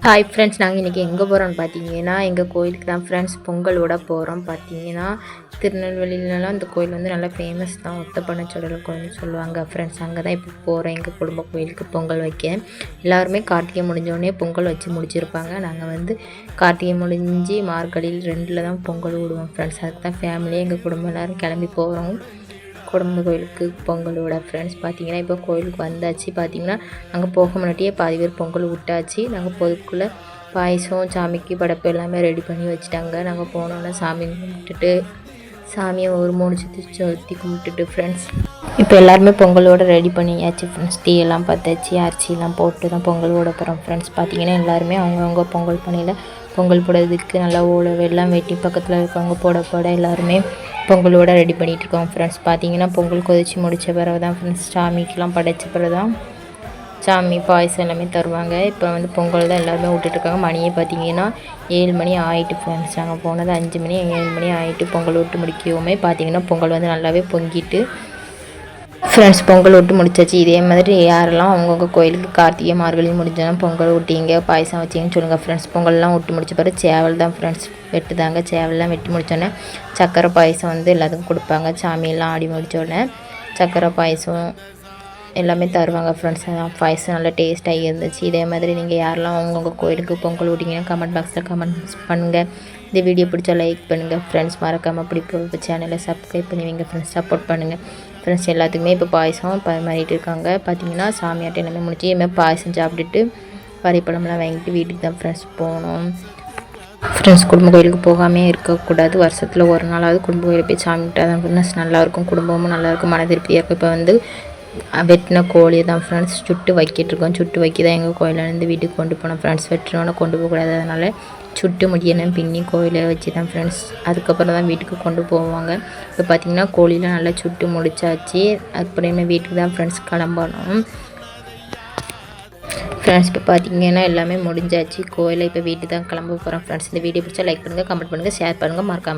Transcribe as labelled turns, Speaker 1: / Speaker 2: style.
Speaker 1: Hi friends, நாங்கள் இன்றைக்கி எங்கே போகிறோம்னு பார்த்தீங்கன்னா எங்கள் கோயிலுக்கு தான் ஃப்ரெண்ட்ஸ் பொங்கலோட போகிறோம். பார்த்தீங்கன்னா திருநெல்வேலியிலலாம் இந்த கோயில் வந்து நல்லா ஃபேமஸ் தான். ஒத்தப்பனச்சொடர் கோயில்னு சொல்லுவாங்க ஃப்ரெண்ட்ஸ். அங்கே தான் இப்போ போகிறோம் எங்கள் குடும்ப கோயிலுக்கு பொங்கல் வைக்க. எல்லாருமே கார்த்திகை முடிஞ்சோடனே பொங்கல் வச்சு முடிச்சிருப்பாங்க. நாங்கள் வந்து கார்த்திகை முடிஞ்சு மார்கழியில் 2 தான் பொங்கல் விடுவோம் ஃப்ரெண்ட்ஸ். அதுக்கு தான் ஃபேமிலியாக எங்கள் குடும்பம் எல்லோரும் கிளம்பி போகிறோம் குடும்ப கோயிலுக்கு பொங்கலோட ஃப்ரெண்ட்ஸ். பார்த்திங்கன்னா இப்போ கோயிலுக்கு வந்தாச்சு. பார்த்திங்கன்னா நாங்கள் போக முன்னாடியே பாதி பேர் பொங்கல் விட்டாச்சு. நாங்கள் பொதுக்குள்ளே பாயசம் சாமிக்கு படப்பு எல்லாமே ரெடி பண்ணி வச்சுட்டாங்க. நாங்கள் போனோன்னா சாமி கும்பிட்டுட்டு சாமியை ஒரு 3 சுற்றி கும்பிட்டுட்டு ஃப்ரெண்ட்ஸ் இப்போ எல்லாருமே பொங்கலோட ரெடி பண்ணியாச்சு ஃப்ரெண்ட்ஸ். டீ எல்லாம் பார்த்தாச்சு, அரிசிலாம் போட்டு தான் பொங்கல் ஓட போகிறோம் ஃப்ரெண்ட்ஸ். பார்த்திங்கன்னா எல்லாருமே அவங்கவுங்க பொங்கல் பண்ணியில் பொங்கல் போடுறதுக்கு நல்லா எல்லாம் வெட்டி பக்கத்தில் இருக்கவங்க போட எல்லாருமே பொங்கலோட ரெடி பண்ணிகிட்ருக்கோம் ஃப்ரெண்ட்ஸ். பார்த்திங்கன்னா பொங்கல் கொதிச்சு முடித்த பிறகு தான் ஃப்ரெண்ட்ஸ் சாமிக்கெலாம் படைச்ச பிறகு தான் சாமி பாயசம் எல்லாமே தருவாங்க. இப்போ வந்து பொங்கல் தான் எல்லாருமே விட்டுட்ருக்காங்க. மணியே பார்த்திங்கன்னா 7 மணி ஆகிட்டு ஃப்ரெண்ட்ஸ். நாங்கள் போனது 5 மணி 7 மணி ஆகிட்டு பொங்கல் விட்டு முடிக்கவுமே பார்த்திங்கன்னா பொங்கல் வந்து நல்லாவே பொங்கிட்டு ஃப்ரெண்ட்ஸ் பொங்கல் விட்டு முடிச்சாச்சு. இதே மாதிரி யாரெல்லாம் அவங்கவுங்க கோயிலுக்கு கார்த்திகை மார்கழி முடிஞ்சாலும் பொங்கல் விட்டீங்க பாயசம் வச்சிங்கன்னு சொல்லுங்கள் ஃப்ரெண்ட்ஸ். பொங்கல்லாம் விட்டு முடிச்ச பிறகு சேவல் தான் ஃப்ரெண்ட்ஸ் வெட்டுதாங்க. சேவல்லாம் வெட்டி முடித்தோடனே சக்கரை பாயசம் வந்து எல்லாத்துக்கும் கொடுப்பாங்க. சாமியெல்லாம் ஆடி முடித்தோடனே சக்கரை பாயசம் எல்லாமே தருவாங்க ஃப்ரெண்ட்ஸ். பாயசம் நல்லா டேஸ்ட்டாகி இருந்துச்சு. இதே மாதிரி நீங்கள் யாரெல்லாம் அவங்கவுங்க கோயிலுக்கு பொங்கல் விட்டிங்கன்னா கமெண்ட் பாக்ஸில் கமெண்ட்ஸ் பண்ணுங்கள். இந்த வீடியோ பிடிச்சா லைக் பண்ணுங்கள் ஃப்ரெண்ட்ஸ். மறக்காமல் பிடிப்ப சேனலை சப்ஸ்கிரைப் பண்ணுவீங்க ஃப்ரெண்ட்ஸ். சப்போர்ட் பண்ணுங்கள் ஃப்ரெண்ட்ஸ். எல்லாத்துக்குமே இப்போ பாயசம் பரிமாறிட்டு இருக்காங்க. பார்த்திங்கன்னா சாமியாட்டம் எல்லாமே முடிச்சு இதுமாதிரி பாயசம் சாப்பிட்டுட்டு வரைப்பழம்லாம் வாங்கிட்டு வீட்டுக்கு தான் ஃப்ரெண்ட்ஸ் போகணும் ஃப்ரெண்ட்ஸ். குடும்ப கோயிலுக்கு போகாமே இருக்கக்கூடாது. வருஷத்தில் ஒரு நாளாவது குடும்ப கோயிலுக்கு போய் சாமிக்கிட்டால் தான் ஃப்ரெண்ட்ஸ் நல்லாயிருக்கும். குடும்பமும் நல்லாயிருக்கும், மன திருப்தியாக இருக்கும். இப்போ வந்து வெட்டின கோழியை தான் ஃப்ரெண்ட்ஸ் சுட்டு வைக்கிட்டுருக்கோம். சுட்டு வைக்கி தான் எங்கள் கோயிலேருந்து வீட்டுக்கு கொண்டு போனோம் ஃப்ரெண்ட்ஸ். வெட்டினோன்னு கொண்டு போகக்கூடாது, அதனால் சுட்டு முடியணும் பின்னி கோயிலை வச்சு தான் ஃப்ரெண்ட்ஸ் அதுக்கப்புறம் தான் வீட்டுக்கு கொண்டு போவாங்க. இப்போ பார்த்திங்கன்னா கோழிலாம் நல்லா சுட்டு முடிச்சாச்சு. அதுக்கப்புறமே வீட்டுக்கு தான் ஃப்ரெண்ட்ஸ் கிளம்பணும் ஃப்ரெண்ட்ஸ். இப்போ பார்த்திங்கன்னா எல்லாமே முடிஞ்சாச்சு. கோயிலை இப்போ வீட்டுக்கு தான் கிளம்ப போகிறோம் ஃப்ரெண்ட்ஸ். இந்த வீடியோ பிடிச்சா லைக் பண்ணுங்கள், கமெண்ட் பண்ணுங்கள், ஷேர் பண்ணுங்கள், மறக்காமல்